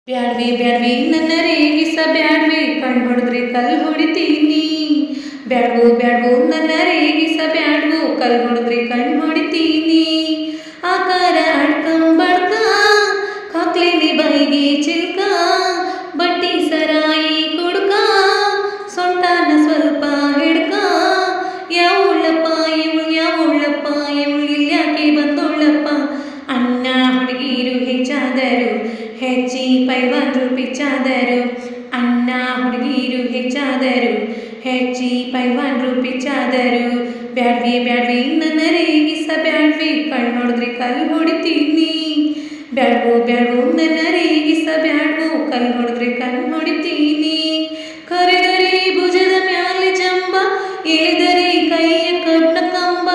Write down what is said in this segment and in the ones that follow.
ಬ್ಯಾಡ್ವಿ ಬ್ಯಾಡ್ವಿ ನನ್ನ ರೇಗಿಸ ಬ್ಯಾಡ್ವಿ ಕಣ್ ಹೊಡೆದ್ರೆ ಕಲ್ ಹೊಡಿತೀನಿ. ಬ್ಯಾಡ್ವು ಬ್ಯಾಡ್ವು ನನ್ನ ರೇಗಿಸ ಬ್ಯಾಡ್ವು ಕಲ್ ಹೊಡೆದ್ರೆ ಕಣ್ ಹೊಡಿತೀನಿ. ಆಕಾರ ಅಡ್ಕಂಬಡ್ಕ ಕಾಕ್ಲೇನಿ ಬೈಗೆ ಚಿಲ್ಕ ಬಟ್ಟಿ ಸರಾಯಿ ಕುಡ್ಕ ಸೊಂಟಾನ ಸ್ವಲ್ಪ ಹಿಡ್ಕ. ಯಾವುಳ್ಳಪ್ಪ ಇವಳು ಇಲ್ಯಾಕೆ ಬಂದೋಳಪ್ಪ. ಅಣ್ಣ ಹುಡುಗೀರು ಹೆಚ್ಚಾದರು ಹೆಚ್ಚಿ ಪೈಲ್ವಾನ್ರು ಪಿಚ್ಚಾದರು. ಅಣ್ಣ ಹುಡುಗೀರು ಹೆಚ್ಚಾದರು ಹೆಚ್ಚಿ ಪೈಲ್ವಾನ್ರು ಪಿಚ್ಚಾದರು. ಬ್ಯಾಡ್ವಿ ಬ್ಯಾಡ್ವಿ ನನ್ನ ರೇಗಿಸ ಬ್ಯಾಡ್ವಿ ಕಣ್ ಹೊಡೆದ್ರೆ ಕಲ್ ಹೊಡಿತೀನಿ. ಬ್ಯಾಡ್ವು ಬ್ಯಾಡ್ವು ನನ್ನ ರೇಗಿಸ ಬ್ಯಾಡ್ವು ಕಲ್ ಹೊಡೆದ್ರೆ ಕಣ್ ಹೊಡಿತೀನಿ. ಕರೆದರೆ ಭುಜದ ಮ್ಯಾಲೆ ಜಂಬ ಎಳೆದರೆ ಕೈಯ ಕಡ್ನ ಕಂಬ.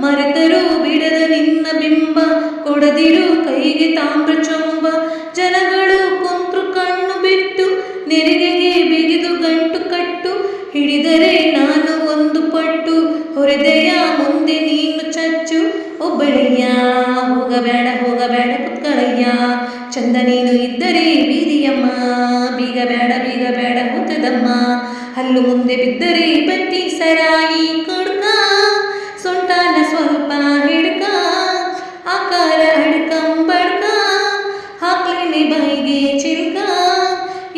ಮರೆತರೂ ಬಿಡದ ನಿನ್ನ ಬಿಂಬ ಕೊಡದಿರು ಕೈಗೆ ತಾಮ್ರ ಚೊಂಬ. ಜನಗಳು ಕುಂತ್ರು ಕಣ್ಣು ಬಿಟ್ಟು ನೆರಿಗೆಗೆ ಬಿಗಿದು ಗಂಟು ಕಟ್ಟು. ಹಿಡಿದರೆ ನಾನು ಒಂದು ಪಟ್ಟು ಹೊರೆದೆಯ ಮುಂದೆ ನೀನು ಚಚ್ಚು. ಒಬ್ಬಳಯ್ಯ ಹೋಗಬೇಡ ಹೋಗಬೇಡ ಕುತ್ಕಳಯ್ಯ. ಚಂದ ನೀನು ಇದ್ದರೆ ಬೀದಿಯಮ್ಮ ಬೀಗಬೇಡ ಮುತ್ತದಮ್ಮ. ಹಲ್ಲು ಮುಂದೆ ಬಿದ್ದರೆ ಬಟ್ಟಿ ಸರಾಯಿ ಕುಡ್ಕ ಸೊಂಟಾನ ಸ್ವಲ್ಪ ಹಿಡ್ಕ. ಆಕಾರ ಅಡ್ಕಂಬಡ್ಕ ಹಾಕ್ಲೇನೆ ಬೈಗೆ ಚಿಲ್ಕ.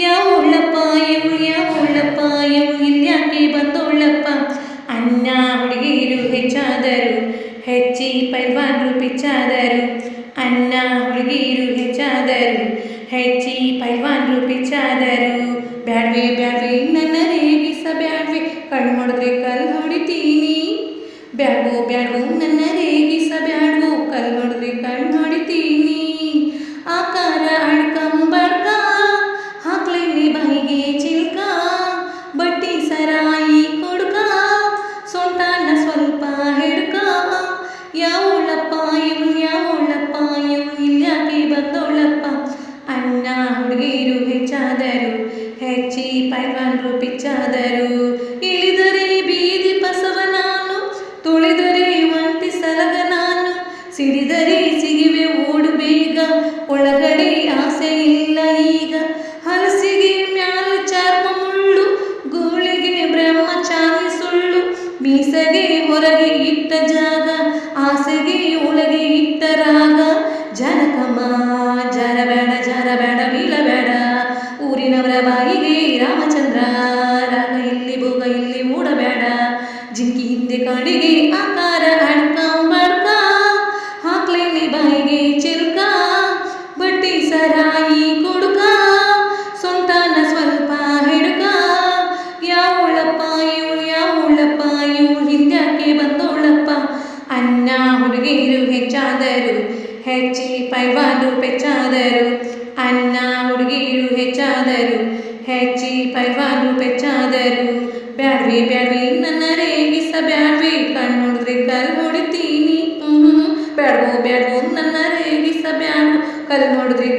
ಯಾವುಳ್ಳಪ್ಪ ಇವಳು ಇಲ್ಯಾಕೆ ಬಂದೋಳಪ್ಪ. ಅಣ್ಣ ಹುಡುಗೀರು ಹೆಚ್ಚಾದರು ಹೆಚ್ಚಿ ಪೈಲ್ವಾನ್ರು ಪಿಚ್ಚಾದರು. ಅಣ್ಣ ಹುಡುಗೀರು ಹೆಚ್ಚಾದರು ಹೆಚ್ಚಿ ಪೈಲ್ವಾನ್ರು ಪಿಚ್ಚಾದರು. ಬ್ಯಾಡ್ವಿ ಬ್ಯಾಡ್ವಿ ನನ್ನ ರೇಗಿಸ ಬ್ಯಾಡ್ವಿ ಕಣ್ ಹೊಡೆದ್ರೆ ಕಲ್ ಹೊಡಿತೀನಿ. ಬ್ಯಾಡ್ವು ಬ್ಯಾಡ್ವು ನನ್ನ ರೇಗಿಸ ಬ್ಯಾಡ್ವು ಕಲ್ ಹೊಡೆದ್ರೆ ಕಣ್ ಹೊಡಿತೀನಿ. ಆಕಾರ ಅಡ್ಕಂಬಡ್ಕ ಹಾಕ್ಲೇನಿ ಬೈಗೆ ಚಿಲ್ಕ ಬಟ್ಟಿ ಸರಾಯಿ ಕುಡ್ಕ ಸೊಂಟಾನ ಸ್ವಲ್ಪ ಹಿಡ್ಕ. ಯಾವುಳ್ಳಪ್ಪ ಇವಳು ಇಲ್ಯಾಕೆ ಬಂದೋಳಪ್ಪ. ಅಣ್ಣ ಹುಡುಗೀರು ಹೆಚ್ಚಾದರು ಹೆಚ್ಚಿ ಪೈಲ್ವಾನ್ರು ಪಿಚ್ಚಾದರು. ಇಳಿದರೆ ಬೀದಿ ಬಸವ ನಾನು ತುಳಿದರೆ ಒಂಟಿ ಸಲಗ ನಾನು. ಸಿಡಿದರೆ ಸಿಗಿವೆ ಓಡು ಬೇಗ ಒಳಗಡೆ ಆಸೆ ಇಲ್ಲ ಈಗ. ಹಲಸಿಗೆ ಮ್ಯಾಲ ಚರ್ಮ ಮುಳ್ಳು ಗೂಳಿಗೆ ಬ್ರಹ್ಮಚಾರಿ ಸುಳ್ಳು. ಮೀಸಗೆ ಹೊರಗೆ ಇಟ್ಟ ಜಾಗ ಆಸೆಗೆ ಒಳಗೆ ಇಟ್ಟ ರಾಗ. ಜನಕಮ್ಮ ಜಾರಬೇಡ ಬೀಳಬೇಡ ಊರಿನವರ ಬಾಯಿಗೆ ರಾಮಚಂದ್ರ. ರಾಗ ಇಲ್ಲಿ ಭೋಗ ಇಲ್ಲಿ ಮೂಡಬೇಡ. ಜಿಂಕಿ ಹಿಂದೆ ಕಾಡಿಗೆ ಆಕಾರ ಅಡ್ಕಂಬಡ್ಕ ಹಾಕ್ಲೇನೆ ಬಾಯಿಗೆ ಚಿಲ್ಕ ಬಟ್ಟಿ ಸರಾಯಿ ಕುಡ್ಕ ಸೊಂಟಾನ ಸ್ವಲ್ಪ ಹಿಡ್ಕ. ಯಾವುಳ್ಳಪ್ಪ ಇವಳು ಹಿಂದ್ಯಾಕೆ ಬಂದೋಳಪ್ಪ. ಅಣ್ಣ ಹುಡುಗೀರು ಹೆಚ್ಚಾದರು ಹೆಚ್ಚಿ ಪೈಲ್ವಾನ್ರು ಪೆಚ್ಚಾದರು. ಅಣ್ಣ ಹುಡುಗೀರು ಹೆಚ್ಚಾದರು ಹೆಚ್ಚಿ ಪೈಲ್ವಾನ್ರು ಪೆಚ್ಚಾದರು. ಬ್ಯಾಡ್ವಿ ಬ್ಯಾಡ್ವಿ ನನ್ನ ರೇಗಿಸ ಬ್ಯಾಡ್ವಿ ಕಣ್ ಹೊಡೆದ್ರೆ ಕಲ್ ಹೊಡಿತೀನಿ. ಬ್ಯಾಡ್ವು ಬ್ಯಾಡ್ವು ನನ್ನ ರೇಗಿಸ ಬ್ಯಾಡ್ವು ಕಲ್ ಹೊಡೆದ್ರೆ